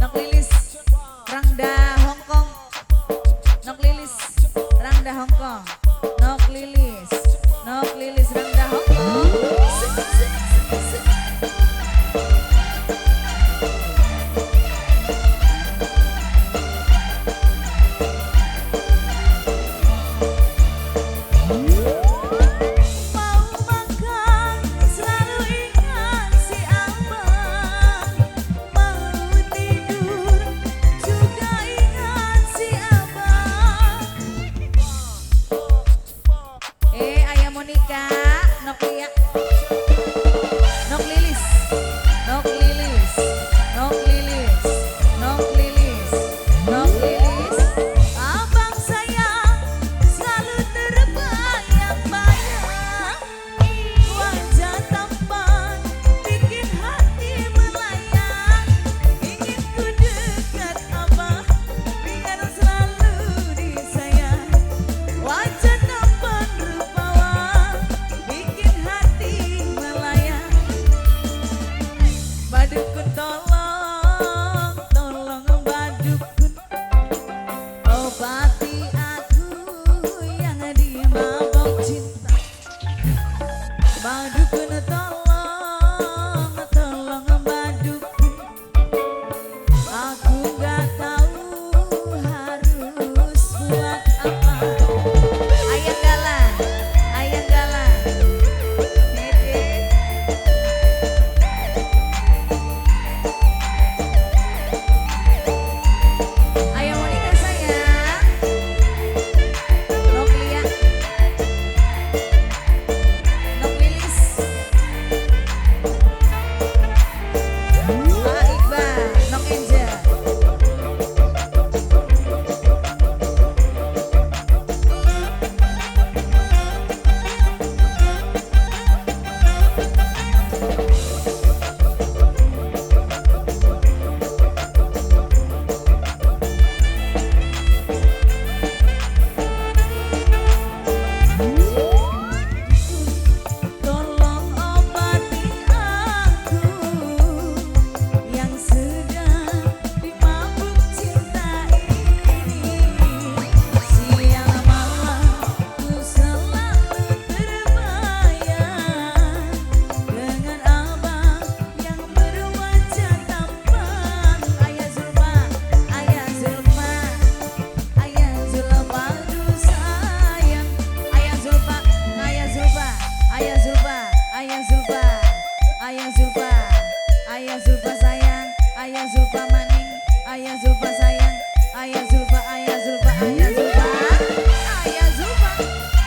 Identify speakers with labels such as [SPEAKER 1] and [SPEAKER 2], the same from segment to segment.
[SPEAKER 1] Nok Lilis, Rangda Hongkong. Nok Lilis, Rangda Hongkong. Nok Lilis, Rangda Hongkong. Monica, Nokia, Nok Lilis, Nok Lilis, Nok Lilis, Nok Lilis, Nok Lilis. Abang sayang selalu terbayang-bayang, wajah tampan bikin hati melayang. Ingin ku dekat abang biar selalu disayang. Wajah tampan rupawan bikin hati melayang. Badukun tolong badukun, obati aku yang dimabok cinta. Badukun tolong badukun, aku gak tahu harus buat apa. Ayang Galang, Ayang Galang, Dede. Ayang Monica sayang, Nok Lia, Nok Lilis, Pak Iqbal, Nok Angel. Tolong obati aku yang sedang dimabuk cinta ini. Siang malam ku selalu terbayang dengan abang yang berwajah tampan. Ayah Zulfa, Ayah Zulfa, Ayah Zulfa, aduh sayang. Ayah Zulfa, Ayah Zulfa, Ayah Zulfa, Ayah Zulfa, Ayah Zulfa, Ayah Zulfa sayang, Ayah Zulfa maning, Ayah Zulfa sayang, Ayah Zulfa, Ayah Zulfa, Ayah Zulfa, Ayah Zulfa,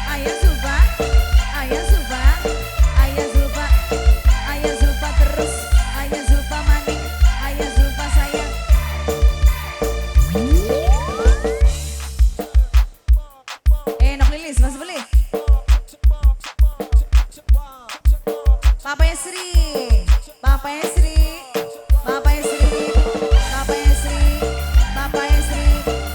[SPEAKER 1] Ayah Zulfa, Ayah Zulfa, Ayah Zulfa, Ayah Zulfa terus, Ayah Zulfa maning, Ayah Zulfa sayang. Nok Lilis, Mas Beli. Papa Esri, Papa Esri, Papa Esri, Papa Esri, Papa Esri,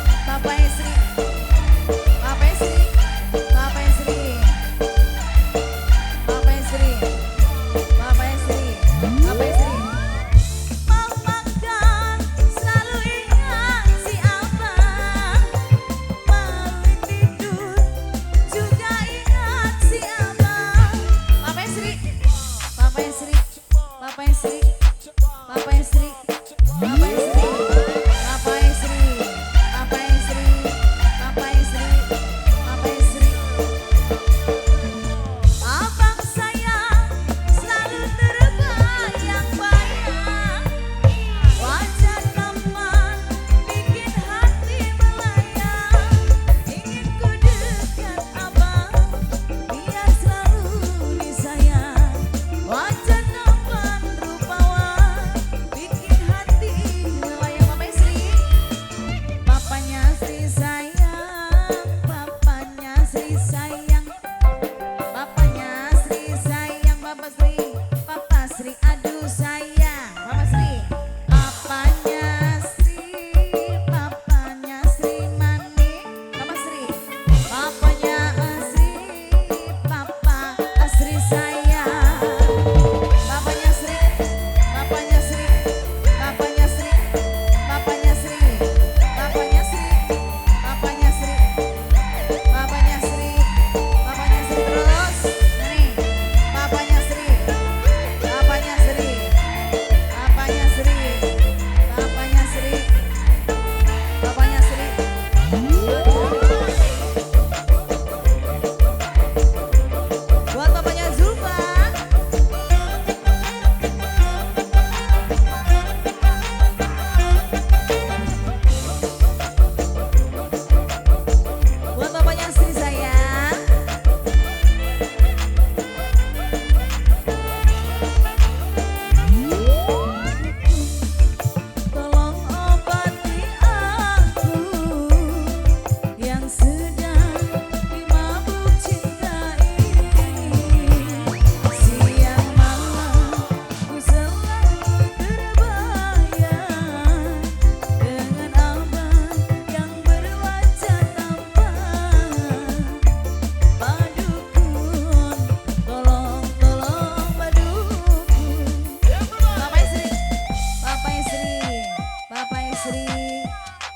[SPEAKER 1] Esri,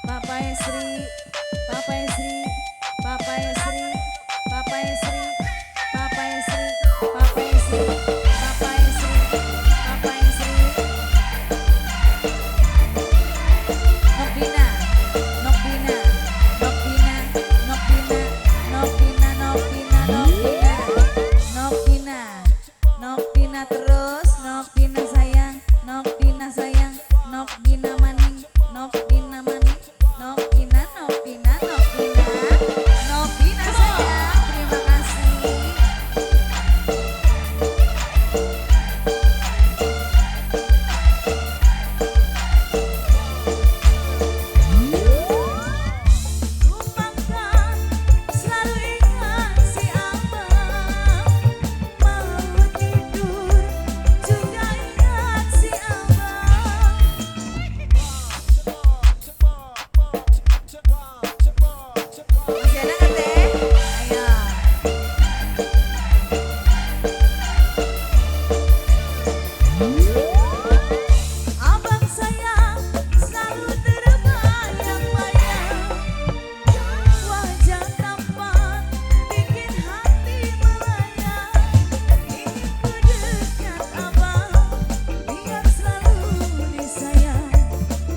[SPEAKER 1] Papa Esri, Papa Esri, Papa Esri, Papa Esri, Papa Esri, Papa Esri, Papa Esri, Papa Esri. Nokdina, Nokdina, Nokdina, Nokdina, Nokdina, Nokdina, Nokdina, Nokdina, Nokdina terus, Nokdina sayang, Nokdina sayang, Nokdina maning, Nokdina maning, Nokdina, Nokdina, Nokdina, Nokdina sayang, terima kasih. Kupangkan selalu ingat si abang, mau tidur juga ingat si abang. Masih ada kan teh? Ayo. Abang sayang selalu terbayang-bayang, wajah tampan bikin hati melayang. Ingin ku dekat abang, biar selalu disayang.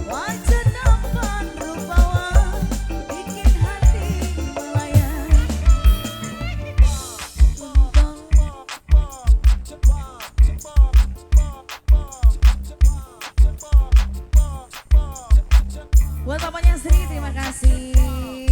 [SPEAKER 1] Wajah tampan rupawan bikin hati melayang. Buat papanya Sri, terima kasih.